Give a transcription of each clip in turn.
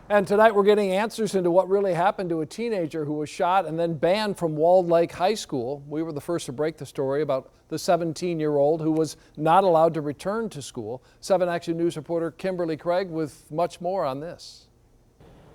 And tonight we're getting answers into what really happened to a teenager who was shot and then banned from Walled Lake High School. We were the first to break the story about the 17-year-old who was not allowed to return to school. 7 Action News reporter Kimberly Craig with much more on this.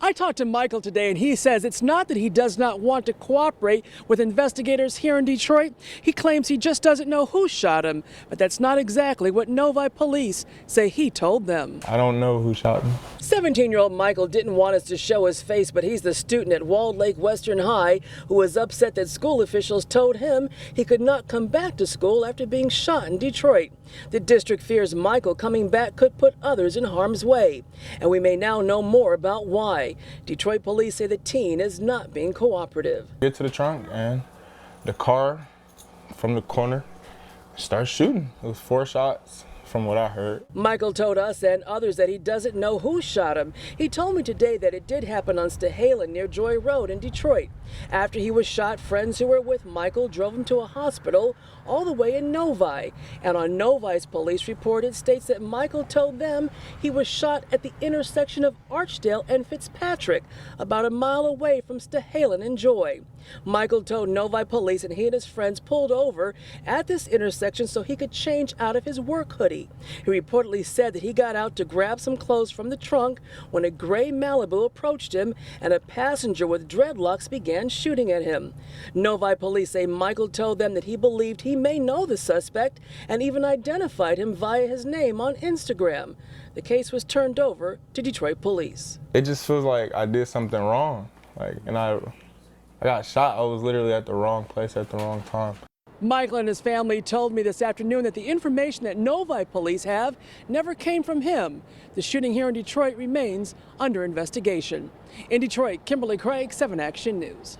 I talked to Michael today, and he says it's not that he does not want to cooperate with investigators here in Detroit. He claims he just doesn't know who shot him, but that's not exactly what Novi police say he told them. I don't know who shot him. 17-year-old Michael didn't want us to show his face, but he's the student at Walled Lake Western High who was upset that school officials told him he could not come back to school after being shot in Detroit. The district fears Michael coming back could put others in harm's way, and we may now know more about why. Detroit police say the teen is not being cooperative. Get to the trunk and the car from the corner starts shooting. It was 4 shots from what I heard. Michael told us and others that he doesn't know who shot him. He told me today that it did happen on Stahalin near Joy Road in Detroit. After he was shot, friends who were with Michael drove him to a hospital all the way in Novi. And on Novi's police report, it states that Michael told them he was shot at the intersection of Archdale and Fitzpatrick, about a mile away from Stahalin and Joy. Michael told Novi police and he and his friends pulled over at this intersection so he could change out of his work hoodie. He reportedly said that he got out to grab some clothes from the trunk when a gray Malibu approached him and a passenger with dreadlocks began shooting at him. Novi police say Michael told them that he believed he may know the suspect and even identified him via his name on Instagram. The case was turned over to Detroit police. It just feels like I did something wrong. And I got shot. I was literally at the wrong place at the wrong time. Michael and his family told me this afternoon that the information that Novi police have never came from him. The shooting here in Detroit remains under investigation. In Detroit, Kimberly Craig, 7 Action News.